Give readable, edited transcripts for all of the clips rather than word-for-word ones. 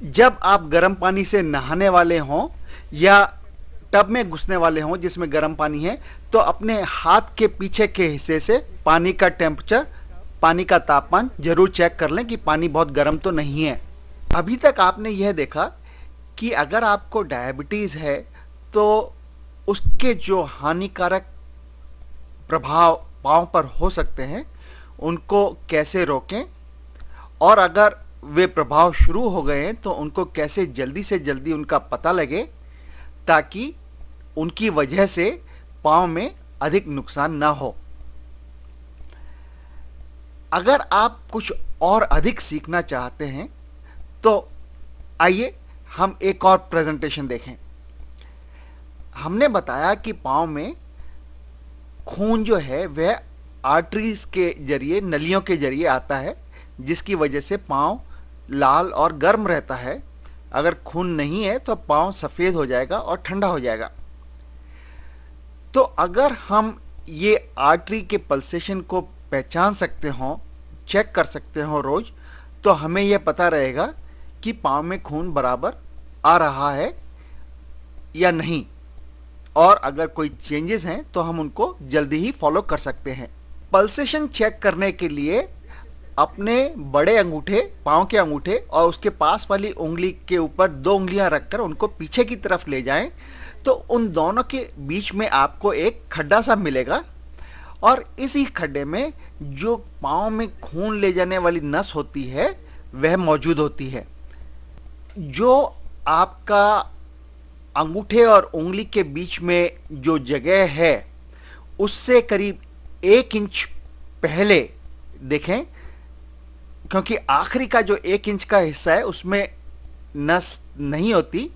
जब आप गर्म पानी से नहाने वाले हों या टब में घुसने वाले हों जिसमें गर्म पानी है, तो अपने हाथ के पीछे के हिस्से से पानी का टेम्परेचर, पानी का तापमान जरूर चेक कर लें कि पानी बहुत गर्म तो नहीं है। अभी तक आपने यह देखा कि अगर आपको डायबिटीज़ है तो उसके जो हानिकारक प्रभाव पाँव पर हो सकते हैं उनको कैसे रोकें, और अगर वे प्रभाव शुरू हो गए हैं तो उनको कैसे जल्दी से जल्दी उनका पता लगे ताकि उनकी वजह से पाँव में अधिक नुकसान ना हो। अगर आप कुछ और अधिक सीखना चाहते हैं तो आइए हम एक और प्रेजेंटेशन देखें। हमने बताया कि पाँव में खून जो है वह आर्टरीज के जरिए, नलियों के जरिए आता है, जिसकी वजह से पाँव लाल और गर्म रहता है। अगर खून नहीं है तो पाँव सफ़ेद हो जाएगा और ठंडा हो जाएगा। तो अगर हम ये आर्टरी के पल्सेशन को पहचान सकते हों, चेक कर सकते हों रोज, तो हमें यह पता रहेगा कि पाँव में खून बराबर आ रहा है या नहीं, और अगर कोई चेंजेस हैं तो हम उनको जल्दी ही फॉलो कर सकते हैं। पल्सेशन चेक करने के लिए अपने बड़े अंगूठे, पाँव के अंगूठे और उसके पास वाली उंगली के ऊपर 2 उंगलियां रखकर उनको पीछे की तरफ ले जाएं, तो उन दोनों के बीच में आपको एक खड्डा सा मिलेगा, और इसी खड्डे में जो पाँव में खून ले जाने वाली नस होती है वह मौजूद होती है। जो आपका अंगूठे और उंगली के बीच में जो जगह है उससे करीब 1 इंच पहले देखें, क्योंकि आखिरी का जो 1 इंच का हिस्सा है उसमें नस नहीं होती,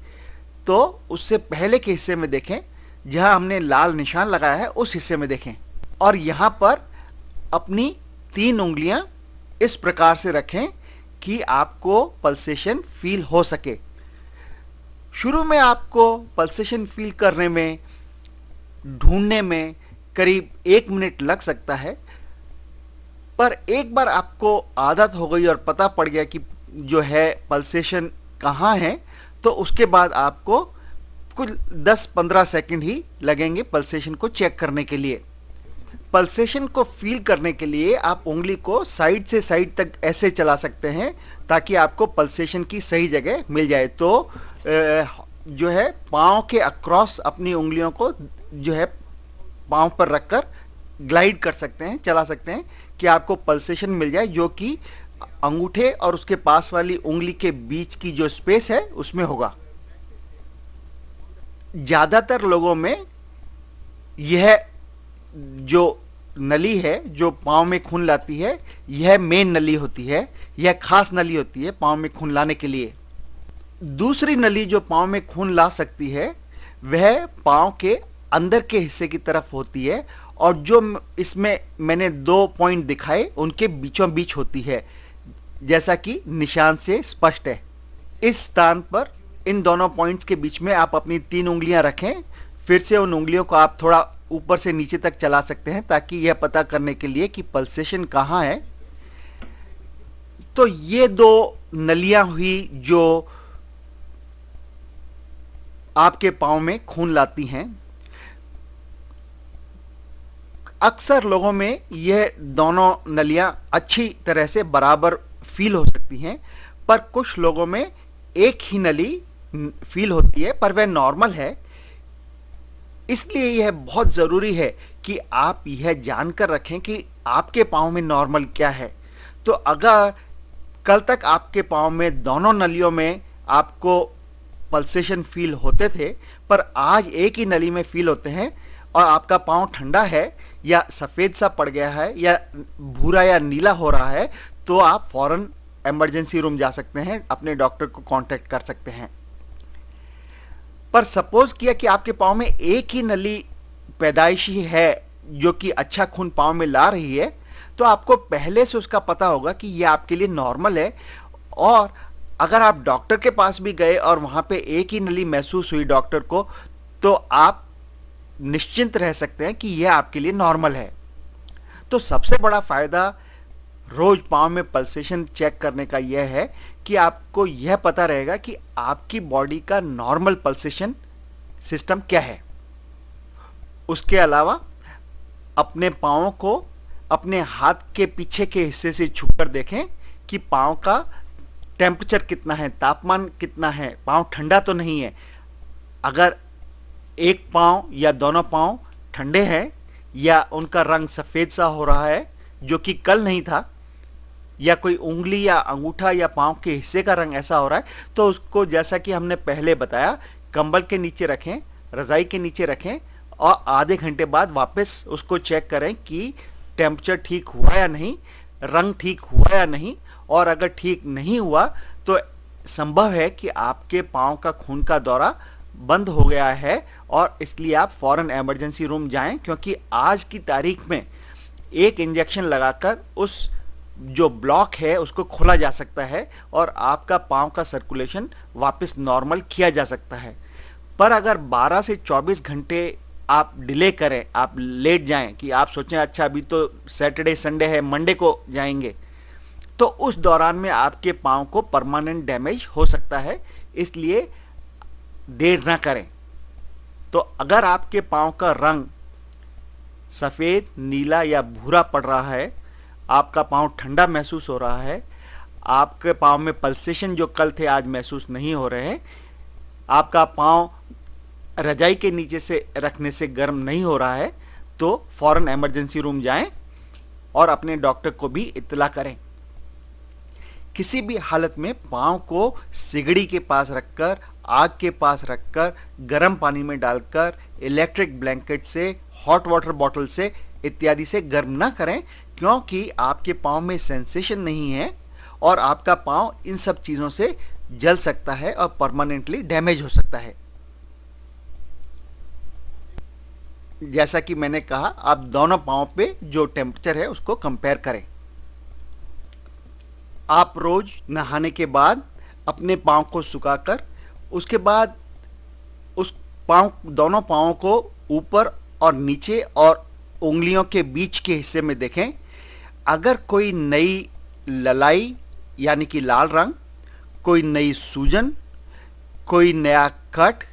तो उससे पहले के हिस्से में देखें, जहां हमने लाल निशान लगाया है उस हिस्से में देखें, और यहां पर अपनी 3 उंगलियां इस प्रकार से रखें कि आपको पल्सेशन फील हो सके। शुरू में आपको पल्सेशन फील करने में, ढूंढने में करीब 1 मिनट लग सकता है, पर एक बार आपको आदत हो गई और पता पड़ गया कि जो है पल्सेशन कहाँ है, तो उसके बाद आपको कुछ 10-15 सेकंड ही लगेंगे पल्सेशन को चेक करने के लिए। पल्सेशन को फील करने के लिए आप उंगली को साइड से साइड तक ऐसे चला सकते हैं ताकि आपको पल्सेशन की सही जगह मिल जाए। तो जो है पाँव के अक्रॉस अपनी उंगलियों को जो है पाँव पर रखकर ग्लाइड कर सकते हैं, चला सकते हैं कि आपको पल्सेशन मिल जाए, जो कि अंगूठे और उसके पास वाली उंगली के बीच की जो स्पेस है उसमें होगा। ज़्यादातर लोगों में यह जो नली है जो पाँव में खून लाती है, यह मेन नली होती है, यह खास नली होती है पाँव में खून लाने के लिए। दूसरी नली जो पाँव में खून ला सकती है वह पाँव के अंदर के हिस्से की तरफ होती है, और जो इसमें मैंने 2 पॉइंट दिखाए उनके बीचों बीच होती है, जैसा कि निशान से स्पष्ट है। इस स्थान पर इन दोनों पॉइंट्स के बीच में आप अपनी 3 उंगलियां रखें। फिर से उन उंगलियों को आप थोड़ा ऊपर से नीचे तक चला सकते हैं ताकि यह पता करने के लिए कि पल्सेशन कहाँ है। तो ये 2 नलियां हुई जो आपके पाँव में खून लाती हैं। अक्सर लोगों में यह दोनों नलियां अच्छी तरह से बराबर फील हो सकती हैं, पर कुछ लोगों में एक ही नली फील होती है, पर वह नॉर्मल है। इसलिए यह बहुत ज़रूरी है कि आप यह जानकर रखें कि आपके पाँव में नॉर्मल क्या है। तो अगर कल तक आपके पाँव में दोनों नलियों में आपको पल्सेशन फील होते थे, पर आज एक ही नली में फील होते हैं, और आपका पाँव ठंडा है या सफ़ेद सा पड़ गया है या भूरा या नीला हो रहा है, तो आप फौरन इमरजेंसी रूम जा सकते हैं, अपने डॉक्टर को कांटेक्ट कर सकते हैं। पर सपोज किया कि आपके पाँव में एक ही नली पैदाइशी है जो कि अच्छा खून पाँव में ला रही है, तो आपको पहले से उसका पता होगा कि यह आपके लिए नॉर्मल है। और अगर आप डॉक्टर के पास भी गए और वहाँ पे एक ही नली महसूस हुई डॉक्टर को, तो आप निश्चिंत रह सकते हैं कि यह आपके लिए नॉर्मल है। तो सबसे बड़ा फ़ायदा रोज़ पाँव में पल्सेशन चेक करने का यह है कि आपको यह पता रहेगा कि आपकी बॉडी का नॉर्मल पल्सेशन सिस्टम क्या है। उसके अलावा अपने पाँव को अपने हाथ के पीछे के हिस्से से छूकर देखें कि पाँव का टेम्परेचर कितना है, तापमान कितना है, पाँव ठंडा तो नहीं है। अगर एक पाँव या दोनों पाँव ठंडे हैं या उनका रंग सफ़ेद सा हो रहा है जो कि कल नहीं था, या कोई उंगली या अंगूठा या पाँव के हिस्से का रंग ऐसा हो रहा है, तो उसको जैसा कि हमने पहले बताया कंबल के नीचे रखें, रज़ाई के नीचे रखें और आधे घंटे बाद वापस उसको चेक करें कि टेम्परेचर ठीक हुआ या नहीं, रंग ठीक हुआ या नहीं। और अगर ठीक नहीं हुआ तो संभव है कि आपके पाँव का खून का दौरा बंद हो गया है और इसलिए आप फौरन इमरजेंसी रूम जाएं, क्योंकि आज की तारीख में एक इंजेक्शन लगाकर उस जो ब्लॉक है उसको खोला जा सकता है और आपका पाँव का सर्कुलेशन वापस नॉर्मल किया जा सकता है। पर अगर 12 से 24 घंटे आप डिले करें, आप लेट जाएं, कि आप सोचें अच्छा अभी तो सैटरडे संडे है, मंडे को जाएंगे, तो उस दौरान में आपके पाँव को परमानेंट डैमेज हो सकता है। इसलिए देर ना करें। तो अगर आपके पाँव का रंग सफ़ेद, नीला या भूरा पड़ रहा है, आपका पाँव ठंडा महसूस हो रहा है, आपके पाँव में पल्सेशन जो कल थे आज महसूस नहीं हो रहे हैं, आपका पाँव रजाई के नीचे से रखने से गर्म नहीं हो रहा है, तो फौरन इमरजेंसी रूम जाएं और अपने डॉक्टर को भी इत्तला करें। किसी भी हालत में पाँव को सिगड़ी के पास रखकर, आग के पास रखकर, गर्म पानी में डालकर, इलेक्ट्रिक ब्लैंकेट से, हॉट वाटर बॉटल से इत्यादि से गर्म ना करें, क्योंकि आपके पाँव में सेंसेशन नहीं है और आपका पाँव इन सब चीज़ों से जल सकता है और परमानेंटली डैमेज हो सकता है। जैसा कि मैंने कहा, आप दोनों पाँव पे जो टेम्परेचर है उसको कंपेयर करें। आप रोज नहाने के बाद अपने पाँव को सुखाकर उसके बाद उस दोनों पाँवों को ऊपर और नीचे और उंगलियों के बीच के हिस्से में देखें। अगर कोई नई ललाई यानी कि लाल रंग, कोई नई सूजन, कोई नया कट,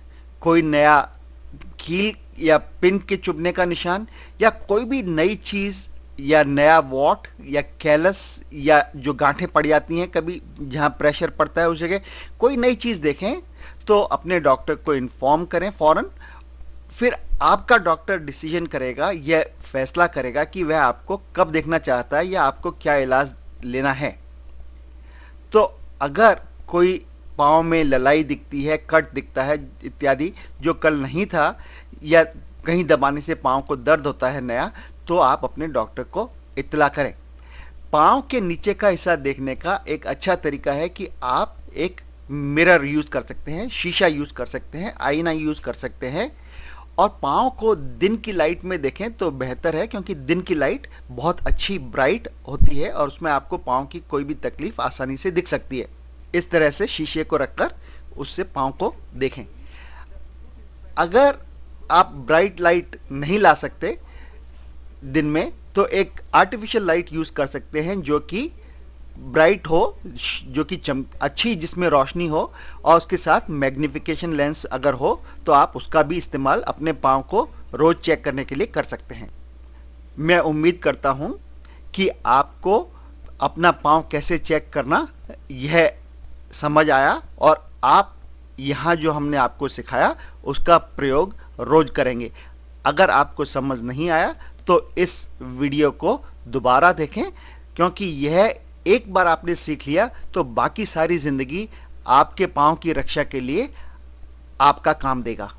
कोई नया कील या पिन के चुभने का निशान, या कोई भी नई चीज़ या नया वॉट या कैलस या जो गांठें पड़ जाती हैं कभी जहां प्रेशर पड़ता है उस जगह, कोई नई चीज़ देखें तो अपने डॉक्टर को इन्फॉर्म करें फौरन। फिर आपका डॉक्टर डिसीजन करेगा, यह फैसला करेगा कि वह आपको कब देखना चाहता है या आपको क्या इलाज लेना है। तो अगर कोई पाँव में ललाई दिखती है, कट दिखता है इत्यादि जो कल नहीं था, या कहीं दबाने से पाँव को दर्द होता है नया, तो आप अपने डॉक्टर को इत्तला करें। पाँव के नीचे का हिस्सा देखने का एक अच्छा तरीका है कि आप एक मिरर यूज़ कर सकते हैं, शीशा यूज़ कर सकते हैं, आईना यूज़ कर सकते हैं और पाँव को दिन की लाइट में देखें तो बेहतर है, क्योंकि दिन की लाइट बहुत अच्छी ब्राइट होती है और उसमें आपको पाँव की कोई भी तकलीफ आसानी से दिख सकती है। इस तरह से शीशे को रखकर उससे पाँव को देखें। अगर आप ब्राइट लाइट नहीं ला सकते दिन में, तो एक आर्टिफिशियल लाइट यूज़ कर सकते हैं जो कि ब्राइट हो, जो कि अच्छी जिसमें रोशनी हो, और उसके साथ मैग्निफिकेशन लेंस अगर हो तो आप उसका भी इस्तेमाल अपने पाँव को रोज़ चेक करने के लिए कर सकते हैं। मैं उम्मीद करता हूँ कि आपको अपना पाँव कैसे चेक करना यह समझ आया और आप यहाँ जो हमने आपको सिखाया उसका प्रयोग रोज़ करेंगे। अगर आपको समझ नहीं आया तो इस वीडियो को दोबारा देखें, क्योंकि यह एक बार आपने सीख लिया तो बाकी सारी ज़िंदगी आपके पाँव की रक्षा के लिए आपका काम देगा।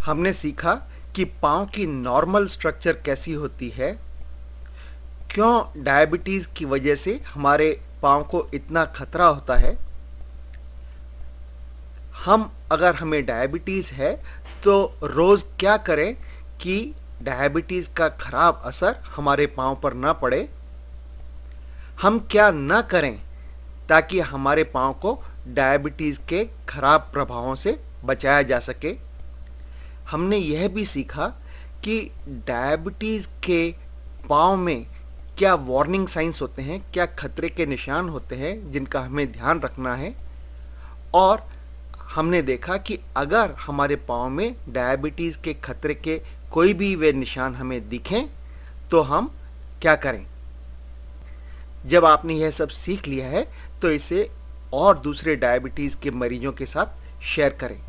हमने सीखा कि पाँव की नॉर्मल स्ट्रक्चर कैसी होती है, क्यों डायबिटीज़ की वजह से हमारे पाँव को इतना खतरा होता है, अगर हमें डायबिटीज़ है तो रोज़ क्या करें कि डायबिटीज़ का खराब असर हमारे पाँव पर ना पड़े, हम क्या ना करें ताकि हमारे पाँव को डायबिटीज़ के खराब प्रभावों से बचाया जा सके। हमने यह भी सीखा कि डायबिटीज़ के पाँव में क्या वार्निंग साइंस होते हैं, क्या खतरे के निशान होते हैं जिनका हमें ध्यान रखना है। और हमने देखा कि अगर हमारे पाँव में डायबिटीज़ के खतरे के कोई भी वे निशान हमें दिखें तो हम क्या करें। जब आपने यह सब सीख लिया है तो इसे और दूसरे डायबिटीज़ के मरीजों के साथ शेयर करें।